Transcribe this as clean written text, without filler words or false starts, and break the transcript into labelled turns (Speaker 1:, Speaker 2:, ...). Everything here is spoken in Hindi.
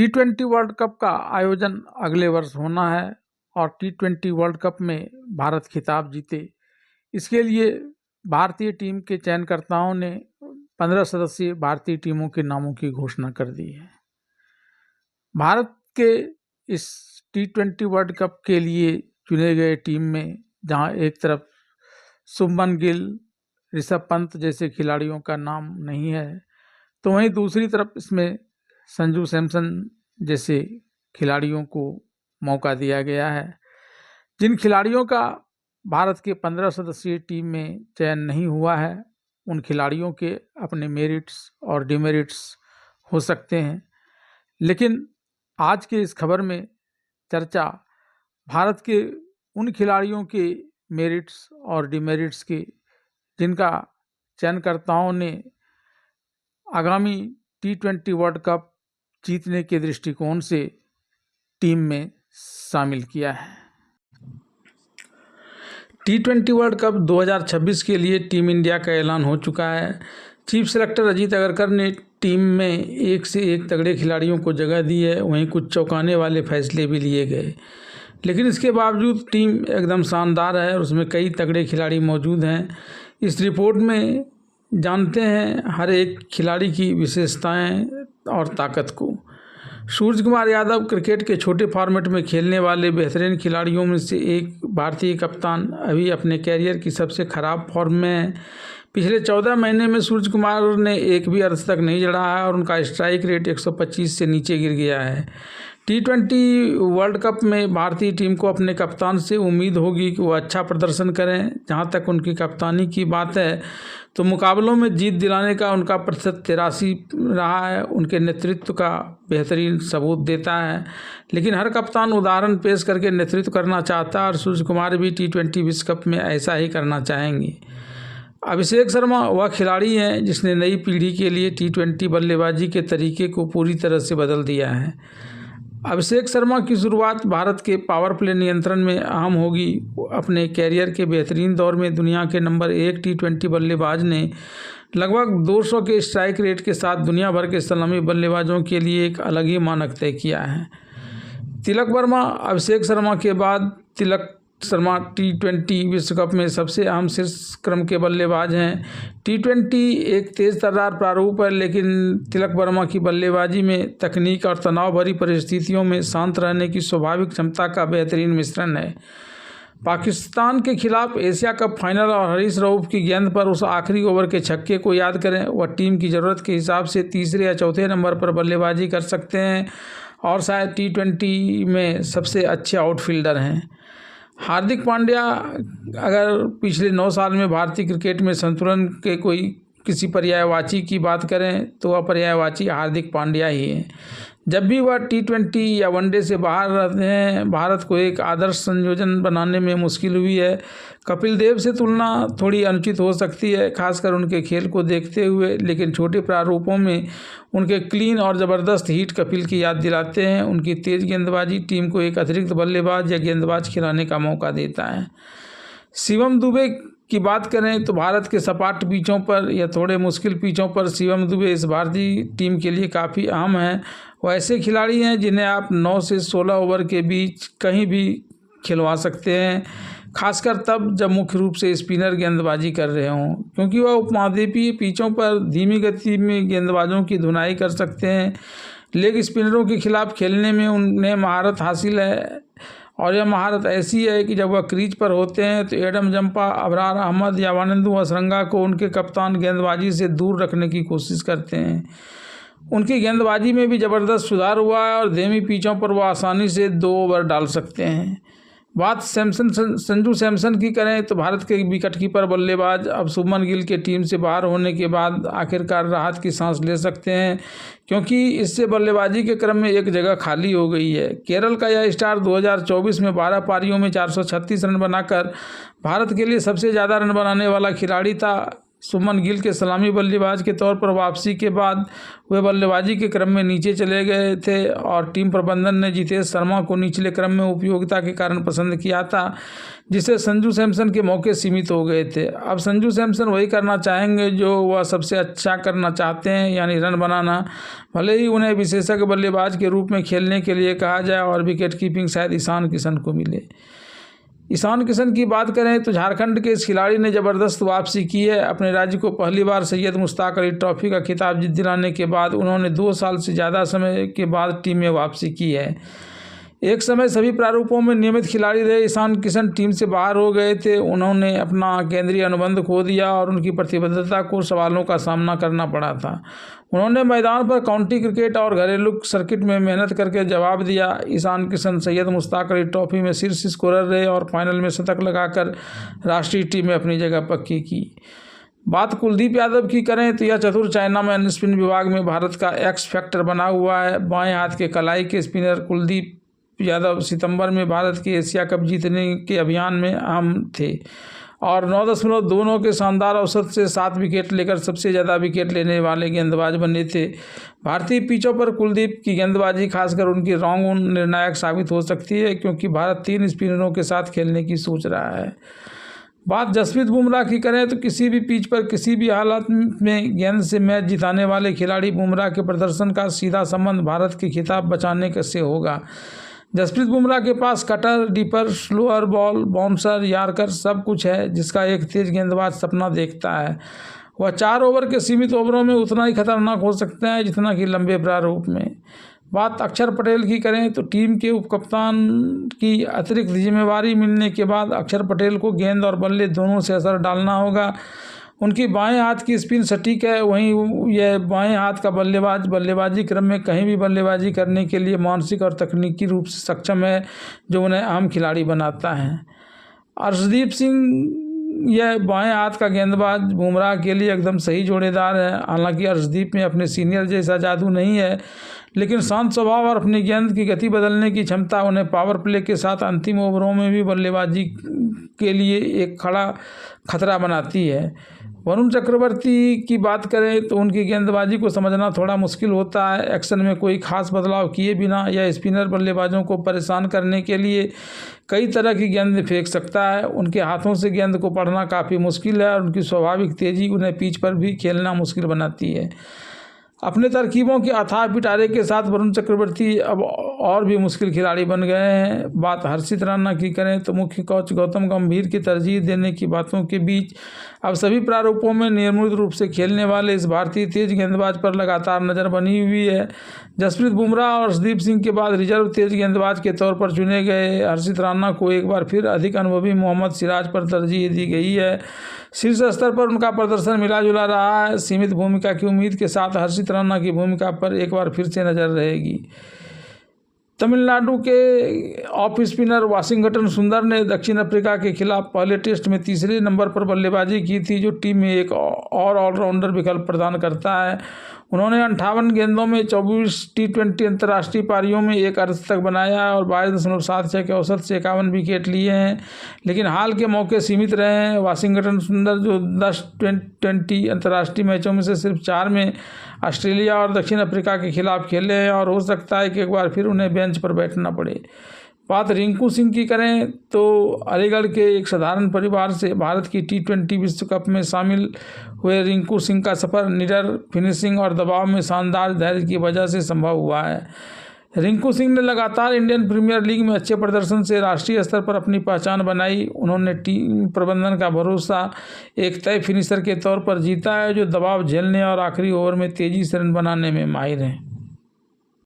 Speaker 1: T20 वर्ल्ड कप का आयोजन अगले वर्ष होना है और T20 वर्ल्ड कप में भारत खिताब जीते, इसके लिए भारतीय टीम के चयनकर्ताओं ने 15 सदस्यीय भारतीय टीमों के नामों की घोषणा कर दी है। भारत के इस T20 वर्ल्ड कप के लिए चुने गए टीम में जहां एक तरफ शुभमन गिल, ऋषभ पंत जैसे खिलाड़ियों का नाम नहीं है, तो वहीं दूसरी तरफ इसमें संजू सैमसन जैसे खिलाड़ियों को मौका दिया गया है। जिन खिलाड़ियों का भारत के 15 सदस्यीय टीम में चयन नहीं हुआ है, उन खिलाड़ियों के अपने मेरिट्स और डिमेरिट्स हो सकते हैं, लेकिन आज के इस खबर में चर्चा भारत के उन खिलाड़ियों के मेरिट्स और डिमेरिट्स की जिनका चयनकर्ताओं ने आगामी T20 वर्ल्ड कप जीतने के दृष्टिकोण से टीम में शामिल किया है। T20 वर्ल्ड कप 2026 के लिए टीम इंडिया का ऐलान हो चुका है। चीफ सेलेक्टर अजीत अगरकर ने टीम में एक से एक तगड़े खिलाड़ियों को जगह दी है, वहीं कुछ चौंकाने वाले फैसले भी लिए गए, लेकिन इसके बावजूद टीम एकदम शानदार है और उसमें कई तगड़े खिलाड़ी मौजूद हैं। इस रिपोर्ट में जानते हैं हर एक खिलाड़ी की विशेषताएं और ताकत को। सूर्य कुमार यादव क्रिकेट के छोटे फॉर्मेट में खेलने वाले बेहतरीन खिलाड़ियों में से एक भारतीय कप्तान अभी अपने कैरियर की सबसे खराब फॉर्म में है। पिछले 14 महीने में सूर्य कुमार ने एक भी अर्धशतक नहीं जड़ा है और उनका स्ट्राइक रेट 125 से नीचे गिर गया है। T20 वर्ल्ड कप में भारतीय टीम को अपने कप्तान से उम्मीद होगी कि वो अच्छा प्रदर्शन करें। जहां तक उनकी कप्तानी की बात है तो मुकाबलों में जीत दिलाने का उनका प्रतिशत 83 रहा है, उनके नेतृत्व का बेहतरीन सबूत देता है। लेकिन हर कप्तान उदाहरण पेश करके नेतृत्व करना चाहता है और सूर्य कुमार भी T20 विश्व कप में ऐसा ही करना चाहेंगे। अभिषेक शर्मा वह खिलाड़ी हैं जिसने नई पीढ़ी के लिए T20 बल्लेबाजी के तरीके को पूरी तरह से बदल दिया है। अभिषेक शर्मा की शुरुआत भारत के पावर प्ले नियंत्रण में अहम होगी। अपने कैरियर के बेहतरीन दौर में दुनिया के नंबर 1 T20 बल्लेबाज ने लगभग 200 के स्ट्राइक रेट के साथ दुनिया भर के सलामी बल्लेबाजों के लिए एक अलग ही मानक तय किया है। तिलक वर्मा अभिषेक शर्मा के बाद तिलक शर्मा T20 विश्व कप में सबसे अहम शीर्ष क्रम के बल्लेबाज हैं। T20 एक तेज तर्रार प्रारूप है, लेकिन तिलक वर्मा की बल्लेबाजी में तकनीक और तनाव भरी परिस्थितियों में शांत रहने की स्वाभाविक क्षमता का बेहतरीन मिश्रण है। पाकिस्तान के खिलाफ एशिया कप फाइनल और हरीश रऊफ की गेंद पर उस आखिरी ओवर के छक्के को याद करें। वह टीम की ज़रूरत के हिसाब से तीसरे या चौथे नंबर पर बल्लेबाजी कर सकते हैं और शायद T20 में सबसे अच्छे आउटफील्डर हैं। हार्दिक पांड्या अगर पिछले 9 साल में भारतीय क्रिकेट में संतुलन के किसी पर्यायवाची की बात करें तो वह पर्यायवाची हार्दिक पांड्या ही है। जब भी वह T20 या वनडे से बाहर रहते हैं, भारत को एक आदर्श संयोजन बनाने में मुश्किल हुई है। कपिल देव से तुलना थोड़ी अनुचित हो सकती है, खासकर उनके खेल को देखते हुए, लेकिन छोटे प्रारूपों में उनके क्लीन और ज़बरदस्त हिट कपिल की याद दिलाते हैं। उनकी तेज़ गेंदबाजी टीम को एक अतिरिक्त बल्लेबाज या गेंदबाज खिलाने का मौका देता है। शिवम दुबे की बात करें तो भारत के सपाट पिचों पर या थोड़े मुश्किल पिचों पर शिवम दुबे इस भारतीय टीम के लिए काफ़ी अहम हैं। वो ऐसे खिलाड़ी हैं जिन्हें आप 9 से 16 ओवर के बीच कहीं भी खिलवा सकते हैं, खासकर तब जब मुख्य रूप से स्पिनर गेंदबाजी कर रहे हों, क्योंकि वह उपमहाद्वीपीय पिचों पर धीमी गति में गेंदबाजों की धुनाई कर सकते हैं। लेग स्पिनरों के खिलाफ खेलने में उन्हें महारत हासिल है और यह महारत ऐसी है कि जब वह क्रीज पर होते हैं तो एडम जंपा, अबरार अहमद या वानिंदु हसरंगा को उनके कप्तान गेंदबाजी से दूर रखने की कोशिश करते हैं। उनकी गेंदबाजी में भी ज़बरदस्त सुधार हुआ है और धीमी पिचों पर वह आसानी से 2 ओवर डाल सकते हैं। बात संजू सैमसन की करें तो भारत के विकेटकीपर बल्लेबाज अब शुभमन गिल के टीम से बाहर होने के बाद आखिरकार राहत की सांस ले सकते हैं, क्योंकि इससे बल्लेबाजी के क्रम में एक जगह खाली हो गई है। केरल का यह स्टार 2024 में 12 पारियों में 436 रन बनाकर भारत के लिए सबसे ज़्यादा रन बनाने वाला खिलाड़ी था। शुभमन गिल के सलामी बल्लेबाज के तौर पर वापसी के बाद वे बल्लेबाजी के क्रम में नीचे चले गए थे और टीम प्रबंधन ने जितेश शर्मा को निचले क्रम में उपयोगिता के कारण पसंद किया था, जिससे संजू सैमसन के मौके सीमित हो गए थे। अब संजू सैमसन वही करना चाहेंगे जो वह सबसे अच्छा करना चाहते हैं, यानी रन बनाना। भले ही उन्हें विशेषज्ञ बल्लेबाज के रूप में खेलने के लिए कहा जाए और विकेट कीपिंग शायद ईशान किशन को मिले। ईशान किशन की बात करें तो झारखंड के इस खिलाड़ी ने ज़बरदस्त वापसी की है। अपने राज्य को पहली बार सैयद मुश्ताक अली ट्रॉफी का खिताब जीत दिलाने के बाद उन्होंने 2 साल से ज़्यादा समय के बाद टीम में वापसी की है। एक समय सभी प्रारूपों में नियमित खिलाड़ी रहे ईशान किशन टीम से बाहर हो गए थे। उन्होंने अपना केंद्रीय अनुबंध खो दिया और उनकी प्रतिबद्धता को सवालों का सामना करना पड़ा था। उन्होंने मैदान पर काउंटी क्रिकेट और घरेलू सर्किट में मेहनत करके जवाब दिया। ईशान किशन सैयद मुश्ताक अली ट्रॉफी में शीर्ष स्कोरर रहे और फाइनल में शतक लगाकर राष्ट्रीय टीम में अपनी जगह पक्की की। बात कुलदीप यादव की करें तो यह चतुर चाइनामैन स्पिन विभाग में भारत का एक्स फैक्टर बना हुआ है। बाएं हाथ के कलाई के स्पिनर कुलदीप यादव सितंबर में भारत के एशिया कप जीतने के अभियान में अहम थे और 9.29 के शानदार औसत से 7 विकेट लेकर सबसे ज़्यादा विकेट लेने वाले गेंदबाज बने थे। भारतीय पिचों पर कुलदीप की गेंदबाजी खासकर उनकी लॉन्ग निर्णायक साबित हो सकती है, क्योंकि भारत 3 स्पिनरों के साथ खेलने की सोच रहा है। बात जसप्रीत बुमराह की करें तो किसी भी पिच पर किसी भी हालत में गेंद से मैच जिताने वाले खिलाड़ी बुमराह के प्रदर्शन का सीधा संबंध भारत के खिताब बचाने से होगा। जसप्रीत बुमराह के पास cutter, dipper, slower ball, bouncer, yorker सब कुछ है जिसका एक तेज गेंदबाज सपना देखता है। वह 4 ओवर के सीमित ओवरों में उतना ही खतरनाक हो सकता है जितना कि लंबे प्रारूप में। बात अक्षर पटेल की करें तो टीम के उपकप्तान की अतिरिक्त जिम्मेवारी मिलने के बाद अक्षर पटेल को गेंद और बल्ले दोनों से असर डालना होगा। उनकी बाएं हाथ की स्पिन सटीक है, वहीं यह बाएं हाथ का बल्लेबाज बल्लेबाजी क्रम में कहीं भी बल्लेबाजी करने के लिए मानसिक और तकनीकी रूप से सक्षम है, जो उन्हें अहम खिलाड़ी बनाता है। अर्शदीप सिंह यह बाएं हाथ का गेंदबाज बुमराह के लिए एकदम सही जोड़ीदार है। हालांकि अर्शदीप में अपने सीनियर जैसा जादू नहीं है, लेकिन शांत स्वभाव और अपनी गेंद की गति बदलने की क्षमता उन्हें पावर प्ले के साथ अंतिम ओवरों में भी बल्लेबाजी के लिए एक खतरा बनाती है। वरुण चक्रवर्ती की बात करें तो उनकी गेंदबाजी को समझना थोड़ा मुश्किल होता है। एक्शन में कोई खास बदलाव किए बिना यह स्पिनर बल्लेबाजों को परेशान करने के लिए कई तरह की गेंद फेंक सकता है। उनके हाथों से गेंद को पढ़ना काफ़ी मुश्किल है और उनकी स्वाभाविक तेज़ी उन्हें पिच पर भी खेलना मुश्किल बनाती है। अपने तरकीबों के अथाह पिटारे के साथ वरुण चक्रवर्ती अब और भी मुश्किल खिलाड़ी बन गए हैं। बात हर्षित राणा की करें तो मुख्य कोच गौतम गंभीर की तरजीह देने की बातों के बीच अब सभी प्रारूपों में नियमित रूप से खेलने वाले इस भारतीय तेज गेंदबाज पर लगातार नज़र बनी हुई है। जसप्रीत बुमराह और अर्शदीप सिंह के बाद रिजर्व तेज गेंदबाज के तौर पर चुने गए हर्षित राणा को एक बार फिर अधिक अनुभवी मोहम्मद सिराज पर तरजीह दी गई है। शीर्ष स्तर पर उनका प्रदर्शन मिला जुला रहा है। सीमित भूमिका की उम्मीद के साथ हर्षित राणा की भूमिका पर एक बार फिर से नज़र रहेगी। तमिलनाडु के ऑफ स्पिनर वाशिंगटन सुंदर ने दक्षिण अफ्रीका के खिलाफ पहले टेस्ट में तीसरे नंबर पर बल्लेबाजी की थी, जो टीम में एक और ऑलराउंडर विकल्प प्रदान करता है। उन्होंने 58 गेंदों में 24 T20 अंतर्राष्ट्रीय पारियों में एक अर्धशतक बनाया और 22.76 के औसत से 51 विकेट लिए हैं, लेकिन हाल के मौके सीमित रहे हैं। वाशिंगटन सुंदर जो 10 T20 अंतर्राष्ट्रीय मैचों में से सिर्फ 4 में ऑस्ट्रेलिया और दक्षिण अफ्रीका के खिलाफ खेले हैं और हो सकता है कि एक बार फिर उन्हें बेंच पर बैठना पड़े। बात रिंकू सिंह की करें तो अलीगढ़ के एक साधारण परिवार से भारत की T20 विश्व कप में शामिल हुए रिंकू सिंह का सफ़र निडर फिनिशिंग और दबाव में शानदार धैर्य की वजह से संभव हुआ है। रिंकू सिंह ने लगातार इंडियन प्रीमियर लीग में अच्छे प्रदर्शन से राष्ट्रीय स्तर पर अपनी पहचान बनाई। उन्होंने टीम प्रबंधन का भरोसा एक तय फिनिशर के तौर पर जीता है, जो दबाव झेलने और आखिरी ओवर में तेज़ी से रन बनाने में माहिर हैं।